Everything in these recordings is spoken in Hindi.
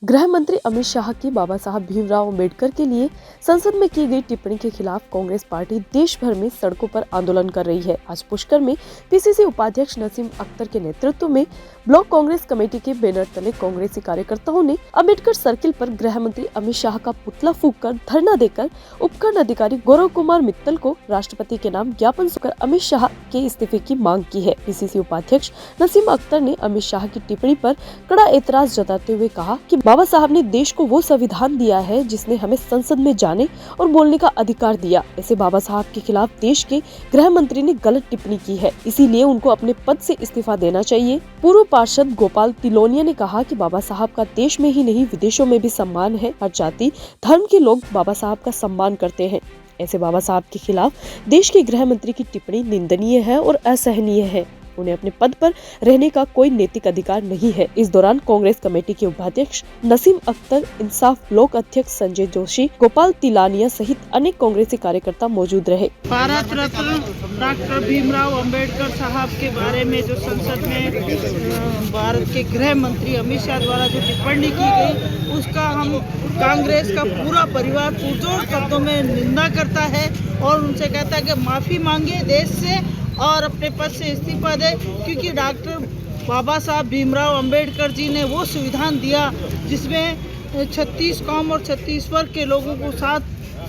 गृह मंत्री अमित शाह की बाबा साहब भीमराव अंबेडकर के लिए संसद में की गई टिप्पणी के खिलाफ कांग्रेस पार्टी देश भर में सड़कों पर आंदोलन कर रही है। आज पुष्कर में पीसीसी उपाध्यक्ष नसीम अख्तर के नेतृत्व में ब्लॉक कांग्रेस कमेटी के बैनर तले कांग्रेसी कार्यकर्ताओं ने अंबेडकर सर्किल पर गृह मंत्री अमित शाह का पुतला फूंककर धरना देकर उपखंड अधिकारी गौरव कुमार मित्तल को राष्ट्रपति के नाम ज्ञापन सौंपकर अमित शाह के इस्तीफे की मांग की है। पीसीसी उपाध्यक्ष नसीम अख्तर ने अमित शाह की टिप्पणी पर कड़ा एतराज जताते हुए कहा कि बाबा साहब ने देश को वो संविधान दिया है जिसने हमें संसद में जाने और बोलने का अधिकार दिया। ऐसे बाबा साहब के खिलाफ देश के गृह मंत्री ने गलत टिप्पणी की है, इसीलिए उनको अपने पद से इस्तीफा देना चाहिए। पूर्व पार्षद गोपाल तिलोनिया ने कहा कि बाबा साहब का देश में ही नहीं विदेशों में भी सम्मान है। हर जाति धर्म के लोग बाबा साहब का सम्मान करते हैं। ऐसे बाबा साहब के खिलाफ देश के गृह मंत्री की टिप्पणी निंदनीय है और असहनीय है। उन्हें अपने पद पर रहने का कोई नैतिक अधिकार नहीं है। इस दौरान कांग्रेस कमेटी के उपाध्यक्ष नसीम अख्तर, इंसाफ ब्लॉक अध्यक्ष संजय जोशी, गोपाल तिलानिया सहित अनेक कांग्रेसी कार्यकर्ता मौजूद रहे। भारत रत्न डॉक्टर भीमराव अंबेडकर साहब के बारे में जो संसद में भारत के गृह मंत्री अमित शाह द्वारा जो टिप्पणी की गई, उसका हम कांग्रेस का पूरा परिवार पुरजोर शब्दों में निंदा करता है और उनसे कहता है कि माफी मांगे देश से और अपने पद से इस्तीफा दे, क्योंकि डॉक्टर बाबा साहब भीमराव अंबेडकर जी ने वो संविधान दिया जिसमें 36 कौम और 36 वर्ग के लोगों को साथ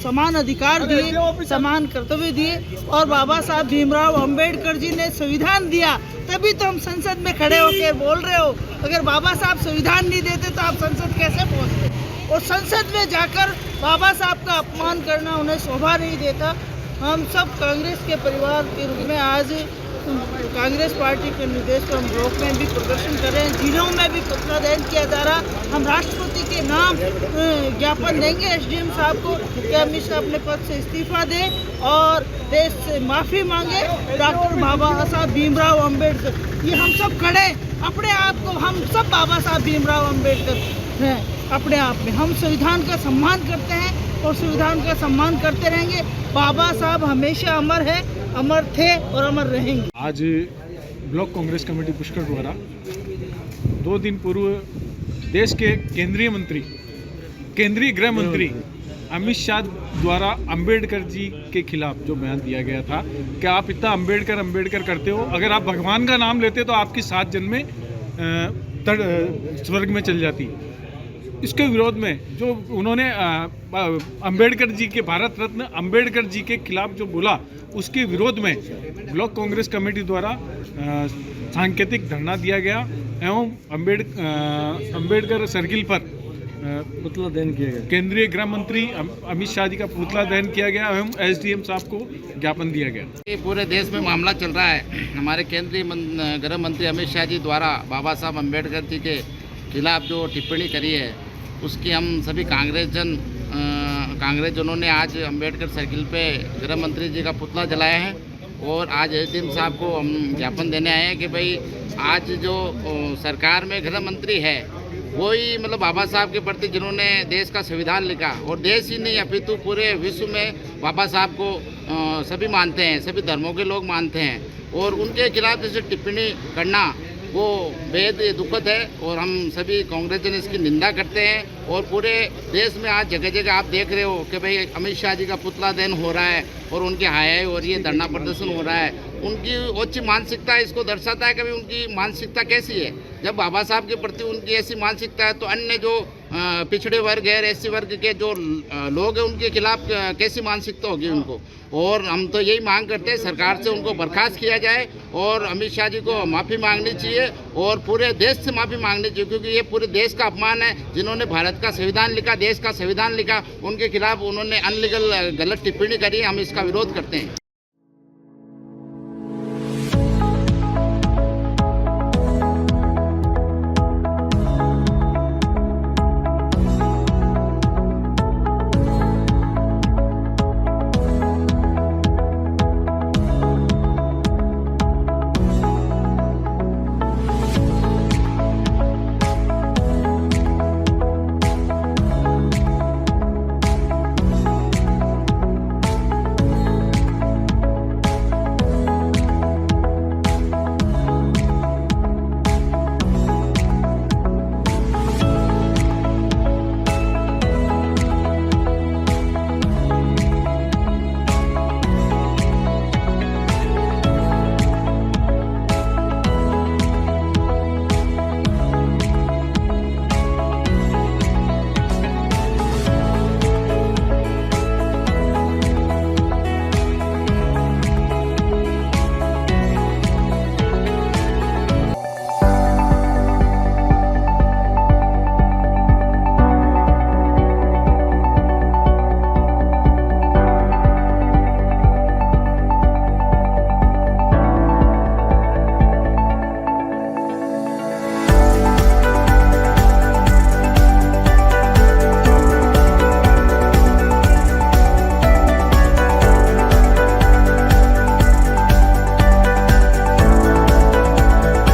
समान अधिकार दिए, समान कर्तव्य दिए। और बाबा साहब भीमराव अंबेडकर जी ने संविधान दिया, तभी तो हम संसद में खड़े होकर बोल रहे हो। अगर बाबा साहब संविधान नहीं देते तो आप संसद कैसे पहुँचते? और संसद में जाकर बाबा साहब का अपमान करना उन्हें शोभा नहीं देता। हम सब कांग्रेस के परिवार के रूप में आज कांग्रेस पार्टी के निर्देश पर हम ब्लॉक में भी प्रदर्शन कर रहे हैं, जिलों में भी पुतला दहन किया जा रहा। हम राष्ट्रपति के नाम ज्ञापन देंगे एसडीएम साहब को कि अमित शाह अपने पद से इस्तीफा दें और देश से माफ़ी मांगे। डॉक्टर बाबा साहब भीमराव अंबेडकर, ये हम सब खड़े अपने आप को, हम सब बाबा साहब भीमराव अंबेडकर हैं अपने आप में। हम संविधान का सम्मान करते हैं और संविधान का सम्मान करते रहेंगे। बाबा साहब हमेशा अमर है, अमर थे और अमर रहेंगे। आज ब्लॉक कांग्रेस कमेटी पुष्कर द्वारा 2 दिन पूर्व देश के केंद्रीय गृह मंत्री अमित शाह द्वारा अंबेडकर जी के खिलाफ जो बयान दिया गया था कि आप इतना अंबेडकर करते हो, अगर आप भगवान का नाम लेते तो आपकी 7 जन्में स्वर्ग में चल जाती। इसके विरोध में जो उन्होंने अंबेडकर जी के, भारत रत्न अंबेडकर जी के खिलाफ जो बोला, उसके विरोध में ब्लॉक कांग्रेस कमेटी द्वारा सांकेतिक धरना दिया गया एवं अंबेडकर सर्किल पर पुतला दहन किया गया। केंद्रीय गृह मंत्री अमित शाह जी का पुतला दहन किया गया एवं एसडीएम साहब को ज्ञापन दिया गया। पूरे देश में मामला चल रहा है। हमारे केंद्रीय गृह मंत्री अमित शाह जी द्वारा बाबा साहब अंबेडकर जी के खिलाफ जो टिप्पणी करी है, उसकी हम सभी कांग्रेसजनों ने आज अंबेडकर सर्किल पे गृह मंत्री जी का पुतला जलाया है और आज एसडीएम साहब को हम ज्ञापन देने आए हैं कि भाई आज जो सरकार में गृह मंत्री है वही मतलब बाबा साहब के प्रति जिन्होंने देश का संविधान लिखा, और देश ही नहीं अपितु पूरे विश्व में बाबा साहब को सभी मानते हैं, सभी धर्मों के लोग मानते हैं, और उनके खिलाफ जैसे टिप्पणी करना वो बेहद दुखद है और हम सभी कांग्रेस जन इसकी निंदा करते हैं। और पूरे देश में आज जगह जगह आप देख रहे हो कि भाई अमित शाह जी का पुतला दहन हो रहा है और उनकी हाय हो रही है, धरना प्रदर्शन हो रहा है। उनकी उच्च मानसिकता इसको दर्शाता है कि भाई उनकी मानसिकता कैसी है। जब बाबा साहब के प्रति उनकी ऐसी मानसिकता है तो अन्य जो पिछड़े वर्ग है, एससी वर्ग के जो लोग हैं, उनके खिलाफ कैसी मानसिकता होगी उनको। और हम तो यही मांग करते हैं सरकार से उनको बर्खास्त किया जाए और अमित शाह जी को माफ़ी मांगनी चाहिए और पूरे देश से माफ़ी मांगनी चाहिए, क्योंकि ये पूरे देश का अपमान है। जिन्होंने भारत का संविधान लिखा, देश का संविधान लिखा, उनके खिलाफ उन्होंने अनलीगल गलत टिप्पणी करी। हम इसका विरोध करते हैं।